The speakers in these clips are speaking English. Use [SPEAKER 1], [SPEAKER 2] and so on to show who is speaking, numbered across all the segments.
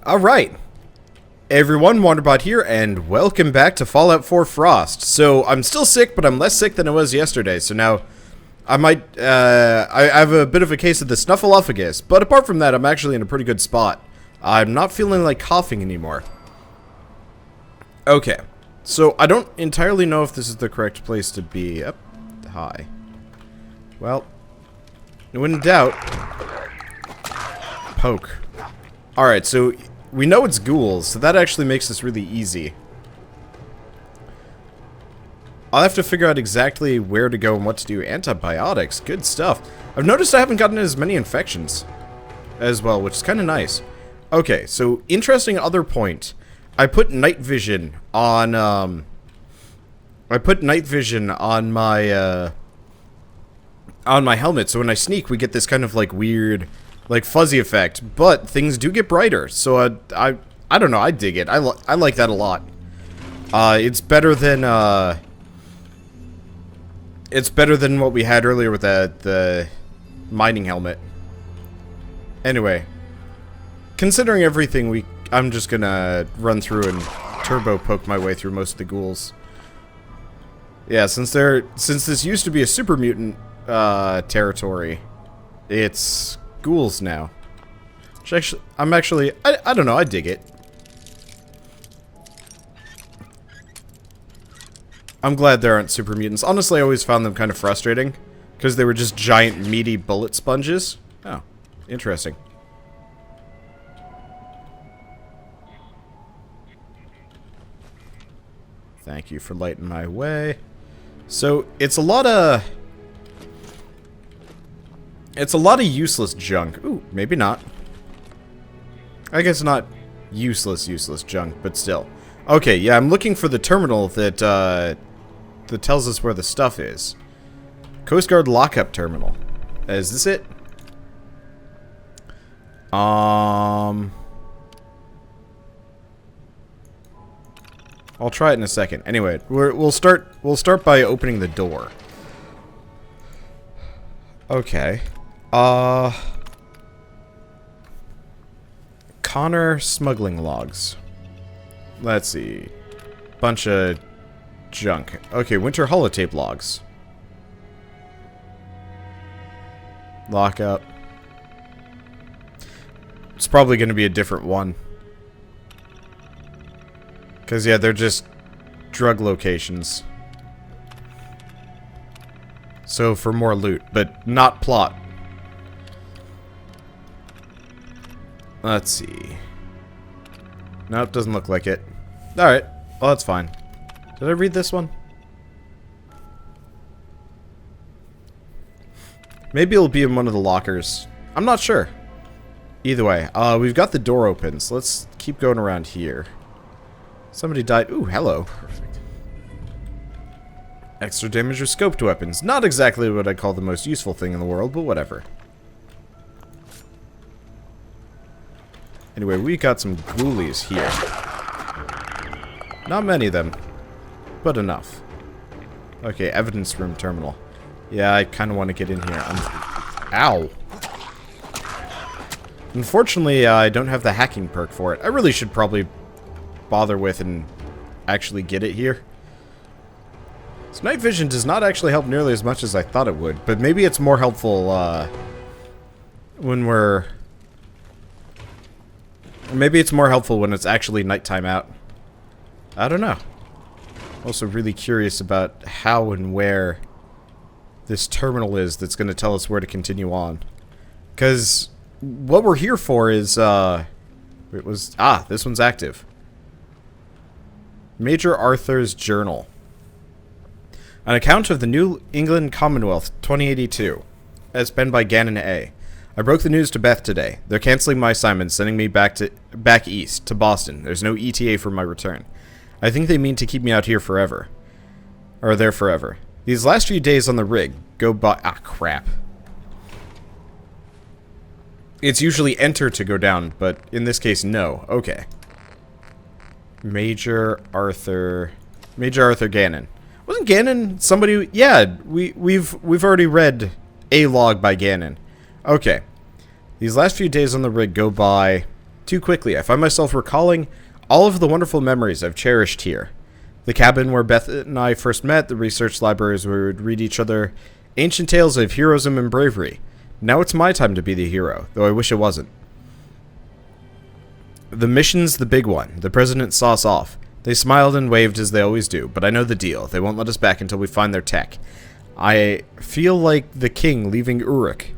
[SPEAKER 1] Alright, everyone, Wanderbot here, and welcome back to Fallout 4 Frost. So, I'm still sick, but I'm less sick than I was yesterday, so now I might, I have a bit of a case of the snuffleupagus, but apart from that, I'm actually in a pretty good spot. I'm not feeling like coughing anymore. Okay, so I don't entirely know if this is the correct place to be. Yep, hi. Well, when in doubt, poke. Alright, so we know it's ghouls, so that actually makes this really easy. I'll have to figure out exactly where to go and what to do. Antibiotics, good stuff. I've noticed I haven't gotten as many infections as well, which is kind of nice. Okay, so interesting other point. I put night vision on, my, helmet, so when I sneak, we get this kind of, like, weird, like, fuzzy effect, but things do get brighter, so, I don't know, I dig it. I like that a lot. It's better than what we had earlier with the mining helmet. Anyway, considering everything, I'm just gonna run through and turbo poke my way through most of the ghouls. Yeah, since this used to be a super mutant territory, it's ghouls now. Which actually, I don't know, I dig it. I'm glad there aren't super mutants. Honestly, I always found them kind of frustrating, because they were just giant, meaty bullet sponges. Oh, interesting. Thank you for lighting my way. So, it's a lot of useless junk. Ooh, maybe not. I guess not useless junk, but still. Okay, yeah, I'm looking for the terminal that tells us where the stuff is. Coast Guard lockup terminal. Is this it? I'll try it in a second. Anyway, we'll start by opening the door. Okay. Connor smuggling logs. Let's see. Bunch of junk. Okay, winter holotape logs. Lockup. It's probably going to be a different one. Because, yeah, they're just drug locations. So, for more loot, but not plot. Let's see. Nope, doesn't look like it. Alright, well, that's fine. Did I read this one? Maybe it'll be in one of the lockers. I'm not sure. Either way, we've got the door open, so let's keep going around here. Somebody died. Ooh, hello. Perfect. Extra damage or scoped weapons. Not exactly what I call the most useful thing in the world, but whatever. Anyway, we got some ghoulies here. Not many of them, but enough. Okay, evidence room terminal. Yeah, I kind of want to get in here. Ow. Unfortunately, I don't have the hacking perk for it. I really should probably bother with and actually get it here. So night vision does not actually help nearly as much as I thought it would, but maybe it's more helpful when we're... Maybe it's more helpful when it's actually nighttime out. I don't know. Also really curious about how and where this terminal is that's going to tell us where to continue on. Because what we're here for is, this one's active. Major Arthur's Journal. An account of the New England Commonwealth, 2082. As penned by Gannon A. I broke the news to Beth today. They're canceling my assignment, sending me back east, to Boston. There's no ETA for my return. I think they mean to keep me out here forever. Or there forever. These last few days on the rig go by... Ah, crap. It's usually enter to go down, but in this case, no. Okay. Major Arthur Gannon. Wasn't Gannon somebody? Yeah, we've already read a log by Gannon. Okay. These last few days on the rig go by Too quickly, I find myself recalling all of the wonderful memories I've cherished here. The cabin where Beth and I first met, the research libraries where we would read each other ancient tales of heroism and bravery. Now it's my time to be the hero, though I wish it wasn't. The mission's the big one. The president saw us off. They smiled and waved as they always do, but I know the deal. They won't let us back until we find their tech. I feel like the king leaving Uruk.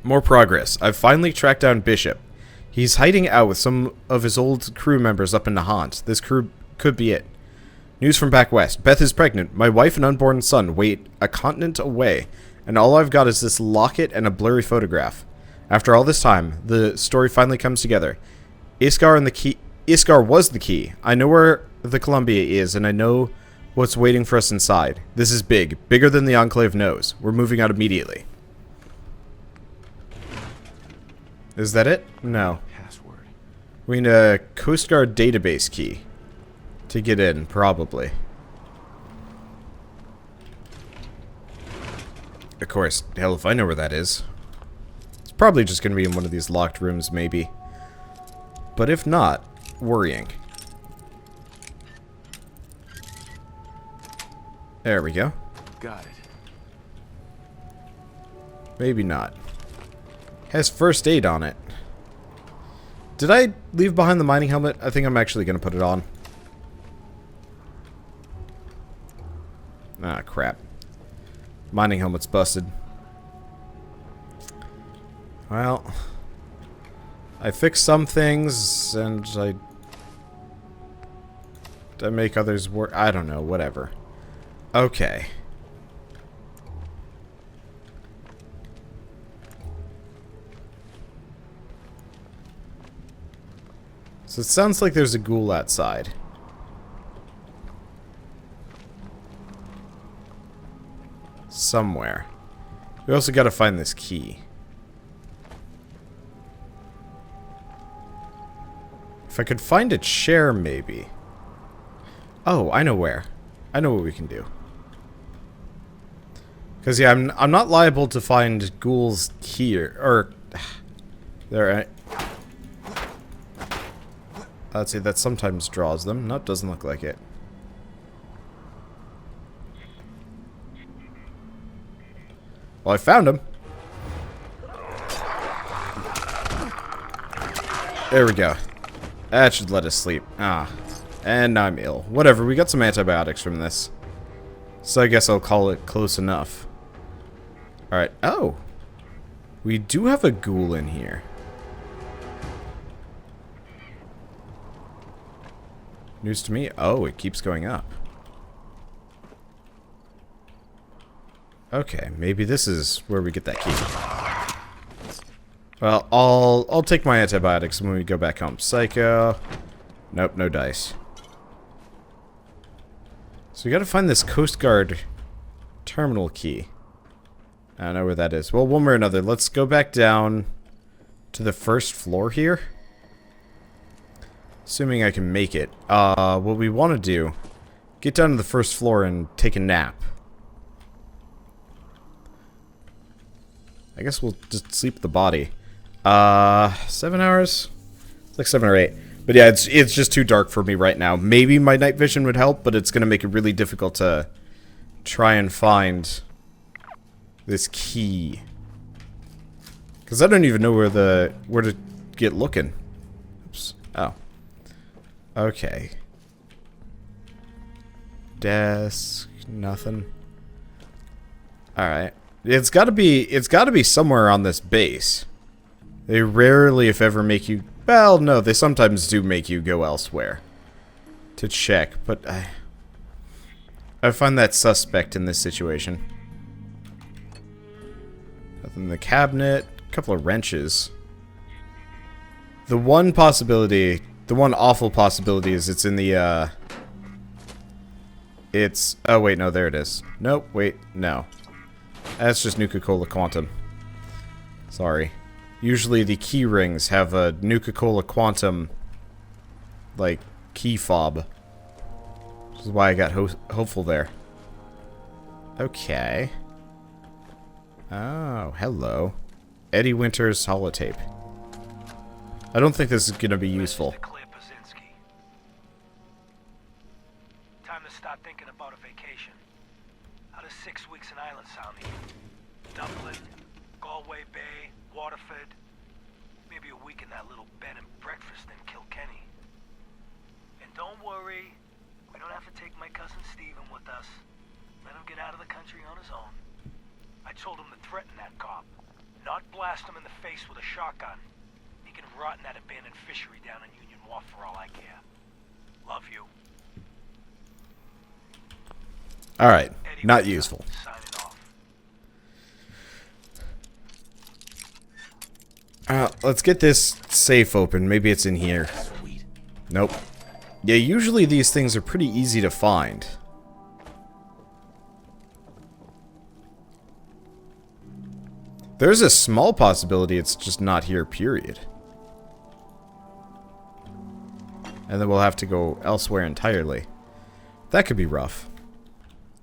[SPEAKER 1] More progress. I've finally tracked down Bishop. He's hiding out with some of his old crew members up in Nahant. This crew could be it. News from back west. Beth is pregnant. My wife and unborn son wait a continent away, and all I've got is this locket and a blurry photograph. After all this time, the story finally comes together. Iskar was the key. I know where the Columbia is, and I know what's waiting for us inside. This is big. Bigger than the Enclave knows. We're moving out immediately. Is that it? No.
[SPEAKER 2] Password.
[SPEAKER 1] We need a Coast Guard database key to get in, probably. Of course, hell if I know where that is. It's probably just going to be in one of these locked rooms, maybe. But if not, worrying. There we go.
[SPEAKER 2] Got it.
[SPEAKER 1] Maybe not. Has first aid on it. Did I leave behind the mining helmet? I think I'm actually going to put it on. Ah, crap. Mining helmet's busted. Well, I fixed some things, and I make others work. I don't know, whatever. Okay. So it sounds like there's a ghoul outside. Somewhere. We also gotta find this key. If I could find a chair, maybe. Oh, I know where. I know what we can do. Because, yeah, I'm not liable to find ghouls here. Or, there. Let's see, that sometimes draws them. No, it doesn't look like it. Well, I found him. There we go. That should let us sleep. Ah. And now I'm ill. Whatever, we got some antibiotics from this. So I guess I'll call it close enough. Alright. Oh. We do have a ghoul in here. News to me? Oh, it keeps going up. Okay, maybe this is where we get that key. Well, I'll take my antibiotics when we go back home. Psycho. Nope, no dice. So we gotta find this Coast Guard terminal key. I don't know where that is. Well, one way or another, let's go back down to the first floor here. Assuming I can make it. What we want to do, get down to the first floor and take a nap. I guess we'll just sleep the body. 7 hours? It's like 7 or 8. But yeah, it's just too dark for me right now. Maybe my night vision would help, but it's going to make it really difficult to try and find this key. Because I don't even know where to get looking. Oops. Oh. Okay. Desk. Nothing. Alright. It's gotta be somewhere on this base. They rarely, if ever, make you... Well, no, they sometimes do make you go elsewhere to check, but I find that suspect in this situation. Nothing in the cabinet. A couple of wrenches. The one possibility... The one awful possibility is it's in the, It's... Oh, wait, no, there it is. Nope, wait, no. That's just Nuka-Cola Quantum. Sorry. Usually the key rings have a Nuka-Cola Quantum, like, key fob. Which is why I got hopeful there. Okay. Oh, hello. Eddie Winter's holotape. I don't think this is going to be useful.
[SPEAKER 2] Time to start thinking about a vacation. How does 6 weeks in Ireland sound to you? Dublin, Galway Bay, Waterford. Maybe a week in that little bed and breakfast in Kilkenny. And don't worry, we don't have to take my cousin Stephen with us. Let him get out of the country on his own. I told him to threaten that cop, not blast him in the face with a shotgun. He can rot in that abandoned fishery down in Union Wharf for all I care. Love you.
[SPEAKER 1] Alright, not useful. Let's get this safe open. Maybe it's in here. Nope. Yeah, usually these things are pretty easy to find. There's a small possibility it's just not here, period. And then we'll have to go elsewhere entirely. That could be rough.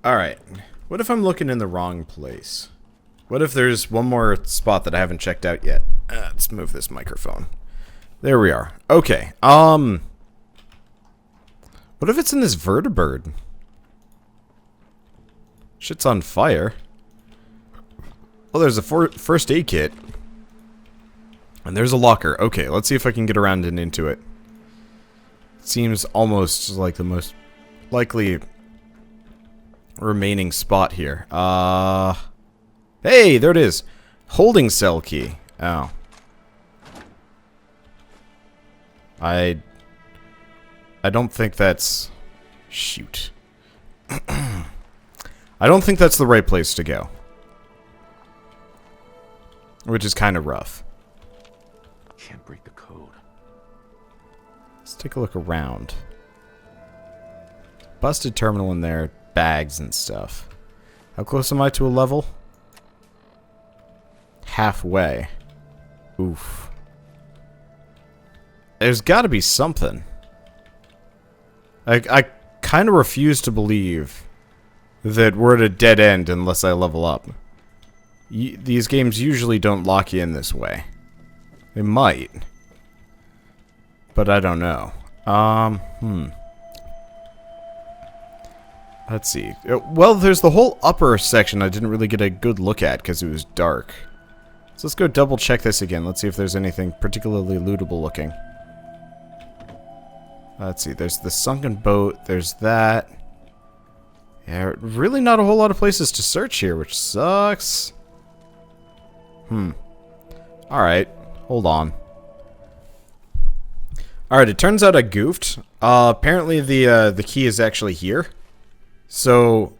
[SPEAKER 1] Alright, what if I'm looking in the wrong place? What if there's one more spot that I haven't checked out yet? Let's move this microphone. There we are. Okay, what if it's in this vertibird? Shit's on fire. Oh, there's a first aid kit. And there's a locker. Okay, let's see if I can get around and into it. Seems almost like the most likely remaining spot here. Hey, there it is. Holding cell key. Oh. I don't think that's... Shoot. I don't think that's the right place to go. Which is kind of rough.
[SPEAKER 3] Can't break the code.
[SPEAKER 1] Let's take a look around. Busted terminal in there. Bags and stuff. How close am I to a level? Halfway. Oof. There's got to be something. I kind of refuse to believe that we're at a dead end unless I level up. These games usually don't lock you in this way. They might. But I don't know. Let's see. Well, there's the whole upper section I didn't really get a good look at because it was dark. So let's go double check this again. Let's see if there's anything particularly lootable looking. Let's see. There's the sunken boat. There's that. Yeah, really not a whole lot of places to search here, which sucks. Alright. Hold on. Alright, it turns out I goofed. Apparently the key is actually here. So,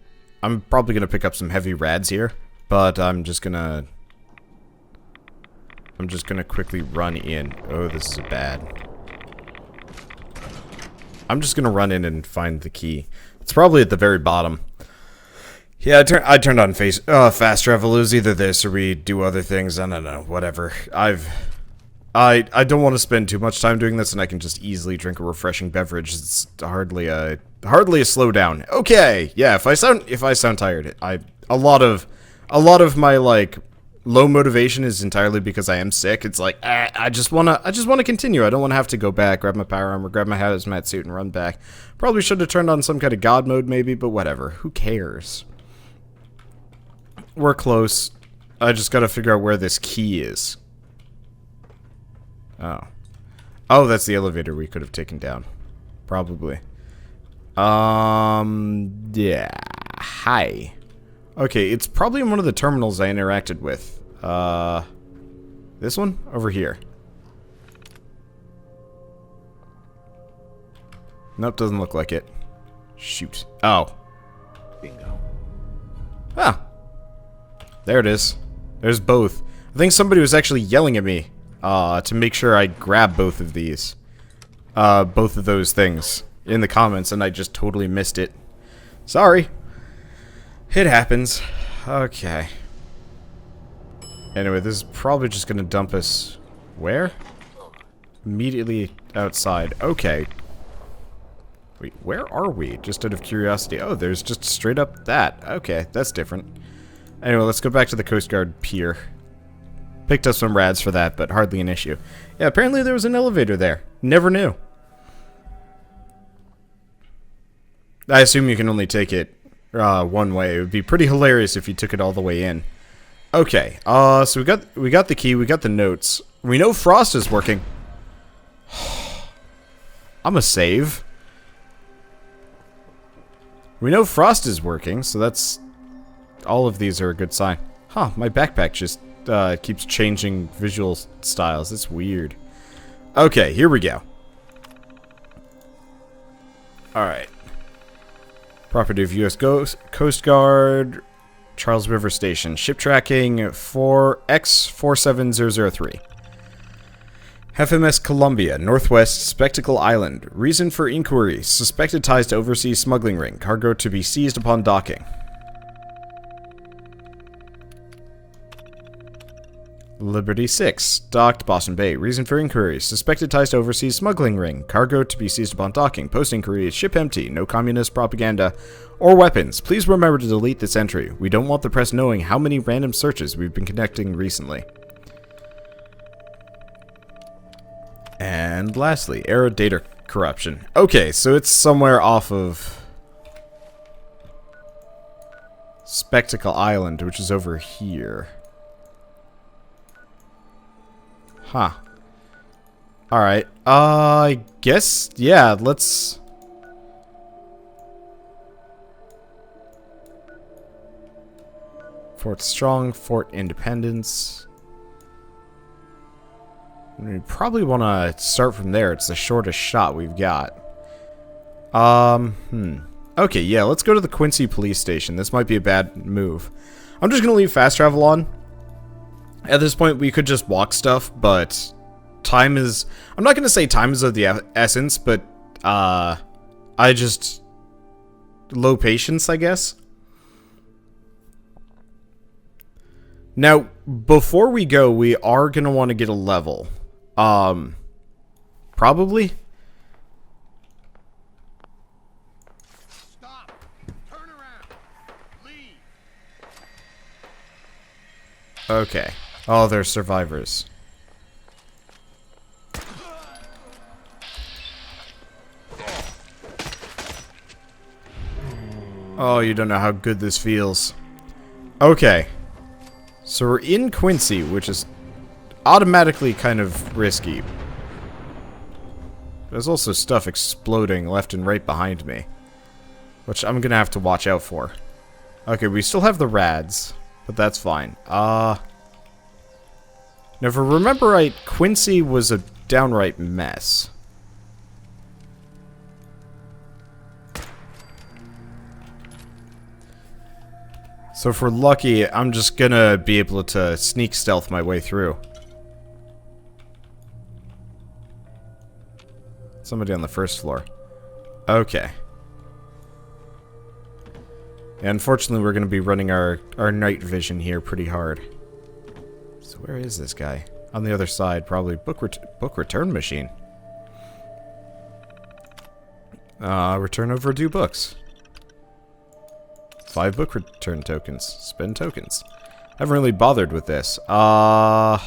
[SPEAKER 1] I'm probably gonna pick up some heavy rads here, but I'm just gonna quickly run in. Oh, this is bad. I'm just gonna run in and find the key. It's probably at the very bottom. Yeah, I turned on fast travel. It was either this or we do other things. I don't know. Whatever. I don't want to spend too much time doing this, and I can just easily drink a refreshing beverage. It's hardly a slowdown. Okay, yeah. If I sound tired, a lot of my like low motivation is entirely because I am sick. It's like I just wanna continue. I don't want to have to go back, grab my power armor, grab my hazmat suit, and run back. Probably should have turned on some kind of god mode, maybe, but whatever. Who cares? We're close. I just gotta figure out where this key is. Oh, that's the elevator we could have taken down. Probably. Yeah. Hi. Okay, it's probably in one of the terminals I interacted with. This one? Over here. Nope, doesn't look like it. Shoot. Oh.
[SPEAKER 3] Bingo.
[SPEAKER 1] Ah. There it is. There's both. I think somebody was actually yelling at me. To make sure I grab both of these. Both of those things in the comments, and I just totally missed it. Sorry. It happens. Okay. Anyway, this is probably just gonna dump us... Where? Immediately outside. Okay. Wait, where are we? Just out of curiosity. Oh, there's just straight up that. Okay, that's different. Anyway, let's go back to the Coast Guard pier. Picked up some rads for that, but hardly an issue. Yeah, apparently there was an elevator there. Never knew. I assume you can only take it one way. It would be pretty hilarious if you took it all the way in. Okay, so we got the key, we got the notes. We know Frost is working. I'm a save. We know Frost is working, so that's... all of these are a good sign. Huh, my backpack just keeps changing visual styles. It's weird. Okay, here we go. Alright. Property of U.S. Coast Guard, Charles River Station. Ship tracking X47003. FMS Columbia, Northwest Spectacle Island. Reason for inquiry. Suspected ties to overseas smuggling ring. Cargo to be seized upon docking. Liberty 6, docked Boston Bay. Reason for inquiry. Suspected ties to overseas smuggling ring. Cargo to be seized upon docking. Post inquiry. Ship empty. No communist propaganda or weapons. Please remember to delete this entry. We don't want the press knowing how many random searches we've been conducting recently. And lastly, error data corruption. Okay, so it's somewhere off of Spectacle Island, which is over here. Huh. Alright. I guess, yeah, let's... Fort Strong, Fort Independence. We probably want to start from there. It's the shortest shot we've got. Okay, yeah, let's go to the Quincy police station. This might be a bad move. I'm just gonna leave fast travel on. At this point, we could just walk stuff, but time is... I'm not going to say time is of the essence, but I just... low patience, I guess. Now, before we go, we are going to want to get a level. Probably.
[SPEAKER 4] Stop! Turn around! Leave!
[SPEAKER 1] Okay. Oh, they're survivors. Oh, you don't know how good this feels. Okay. So we're in Quincy, which is automatically kind of risky. There's also stuff exploding left and right behind me, which I'm gonna have to watch out for. Okay, we still have the rads, but that's fine. Now, if I remember right, Quincy was a downright mess. So if we're lucky, I'm just gonna be able to sneak stealth my way through. Somebody on the first floor. Okay. Yeah, unfortunately, we're gonna be running our night vision here pretty hard. So where is this guy? On the other side, probably book return machine. Return overdue books. 5 book return tokens. Spend tokens. I haven't really bothered with this. Got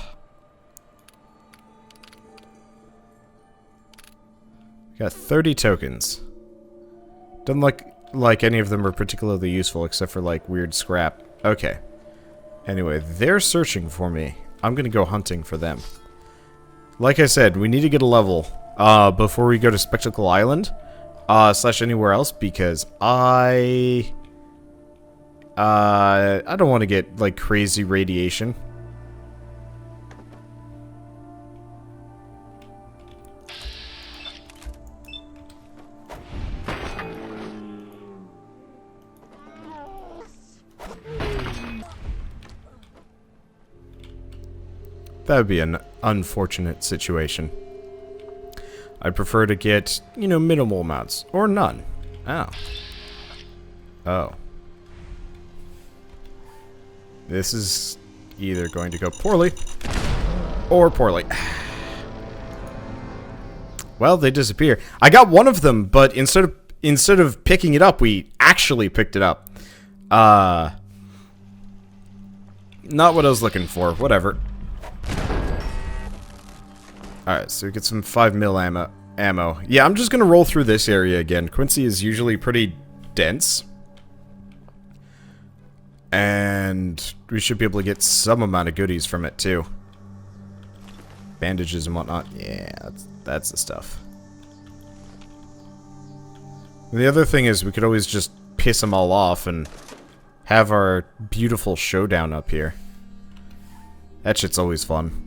[SPEAKER 1] 30 tokens. Doesn't look like any of them are particularly useful except for like weird scrap. Okay. Anyway, they're searching for me. I'm gonna go hunting for them. Like I said, we need to get a level before we go to Spectacle Island slash anywhere else because I don't want to get like crazy radiation. That would be an unfortunate situation. I'd prefer to get, you know, minimal amounts. Or none. Oh. Oh. This is either going to go poorly or poorly. Well, they disappear. I got one of them, but instead of picking it up, we actually picked it up. Not what I was looking for. Whatever. Alright, so we get some 5mm ammo. Yeah, I'm just gonna roll through this area again. Quincy is usually pretty dense. And we should be able to get some amount of goodies from it, too. Bandages and whatnot. Yeah, that's the stuff. And the other thing is, we could always just piss them all off and have our beautiful showdown up here. That shit's always fun.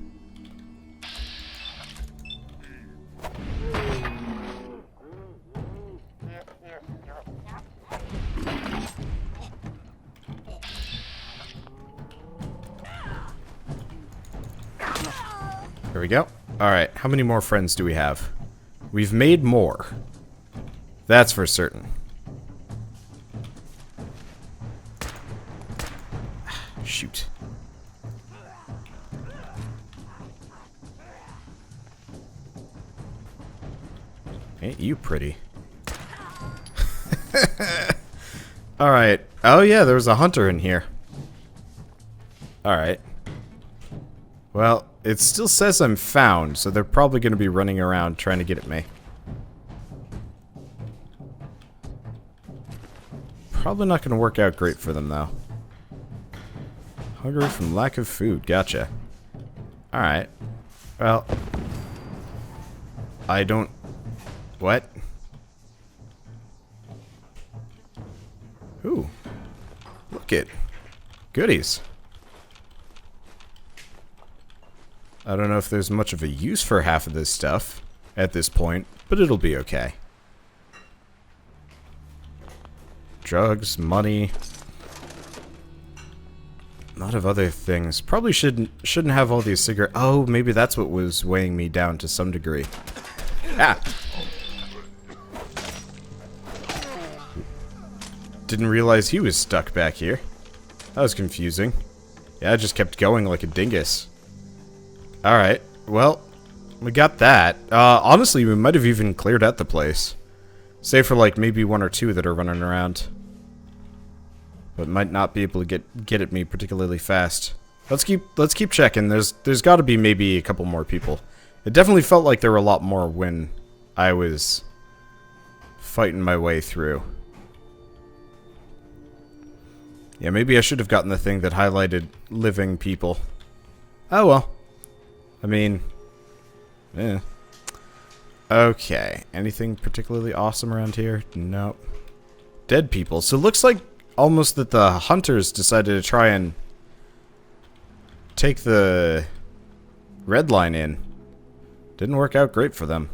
[SPEAKER 1] There we go. Alright, how many more friends do we have? We've made more. That's for certain. Shoot. Ain't you pretty? Alright. Oh yeah, there was a hunter in here. Alright. Well, it still says I'm found, so they're probably going to be running around trying to get at me. Probably not going to work out great for them, though. Hungry from lack of food. Gotcha. Alright. Well. I don't... What? Ooh. Look it. Goodies. I don't know if there's much of a use for half of this stuff at this point, but it'll be okay. Drugs, money, a lot of other things. Probably shouldn't have all these cigarettes. Oh, maybe that's what was weighing me down to some degree. Ah! Didn't realize he was stuck back here. That was confusing. Yeah, I just kept going like a dingus. Alright, well, we got that. Honestly, we might have even cleared out the place. Save for, like, maybe one or two that are running around. But might not be able to get at me particularly fast. Let's keep checking. There's got to be maybe a couple more people. It definitely felt like there were a lot more when I was fighting my way through. Yeah, maybe I should have gotten the thing that highlighted living people. Oh well. I mean, eh. Okay. Anything particularly awesome around here? Nope. Dead people. So it looks like almost that the hunters decided to try and take the red line in. Didn't work out great for them.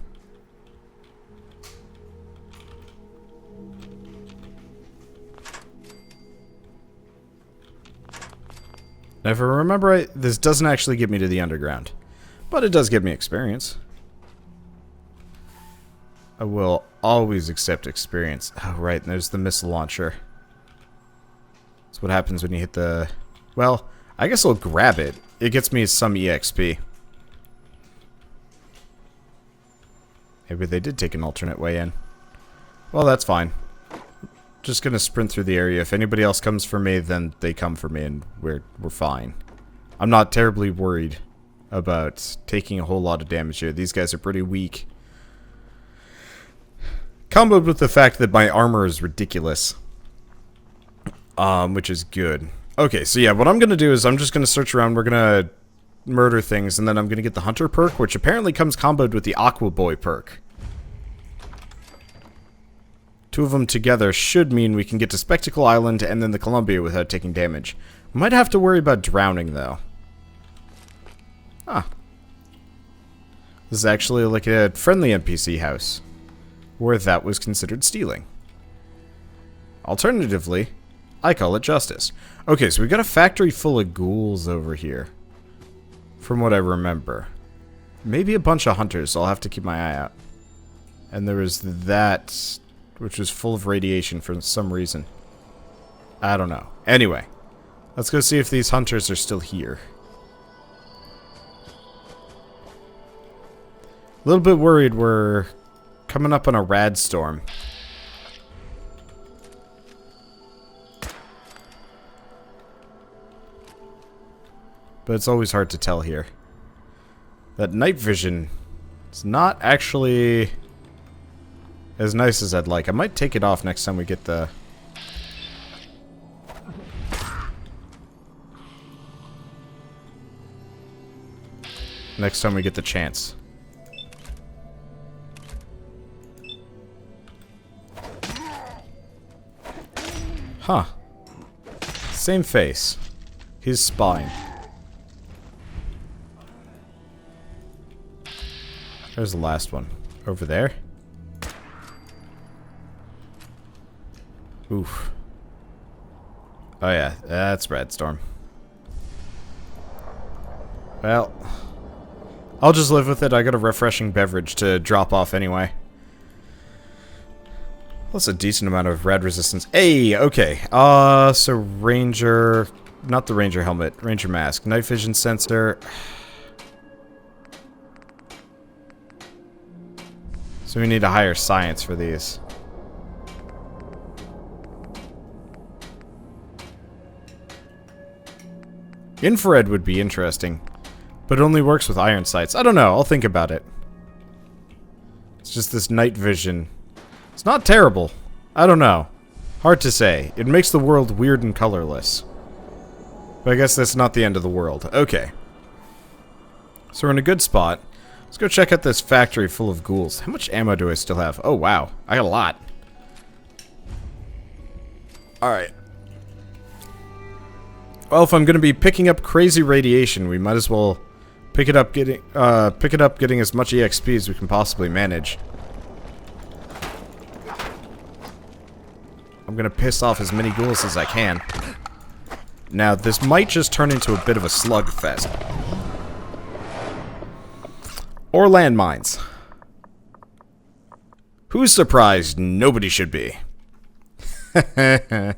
[SPEAKER 1] Now, if I remember right, this doesn't actually get me to the underground. But it does give me experience. I will always accept experience. Oh, right, and there's the missile launcher. That's what happens when you hit the... Well, I guess I'll grab it. It gets me some EXP. Maybe they did take an alternate way in. Well, that's fine. Just gonna sprint through the area. If anybody else comes for me, then they come for me, and we're fine. I'm not terribly worried about taking a whole lot of damage here. These guys are pretty weak. Comboed with the fact that my armor is ridiculous. Which is good. Okay, so yeah, what I'm gonna do is I'm just gonna search around. We're gonna murder things, and then I'm gonna get the Hunter perk, which apparently comes comboed with the Aqua Boy perk. Two of them together should mean we can get to Spectacle Island and then the Columbia without taking damage. We might have to worry about drowning, though. Ah. This is actually like a friendly NPC house, where that was considered stealing. Alternatively, I call it justice. Okay, so we got a factory full of ghouls over here, from what I remember. Maybe a bunch of hunters, so I'll have to keep my eye out. And there was that, which was full of radiation for some reason. I don't know. Anyway, let's go see if these hunters are still here. A little bit worried we're coming up on a rad storm. But it's always hard to tell here. That night vision It's not actually as nice as I'd like. I might take it off next time we get the... Next time we get the chance. Huh. Same face. His spine. There's the last one. Over there? Oof. Oh yeah, that's Radstorm. Well, I'll just live with it. I got a refreshing beverage to drop off anyway. That's a decent amount of rad resistance. Hey, okay. So Ranger... Not the Ranger helmet. Ranger mask. Night vision sensor. So we need a higher science for these. Infrared would be interesting. But it only works with iron sights. I don't know. I'll think about it. It's just this night vision. It's not terrible. I don't know. Hard to say. It makes the world weird and colorless. But I guess that's not the end of the world. Okay. So we're in a good spot. Let's go check out this factory full of ghouls. How much ammo do I still have? Oh, wow. I got a lot. Alright. Well, if I'm going to be picking up crazy radiation, we might as well pick it up getting as much EXP as we can possibly manage. I'm gonna piss off as many ghouls as I can. Now, this might just turn into a bit of a slugfest. Or landmines. Who's surprised? Nobody should be. Eh.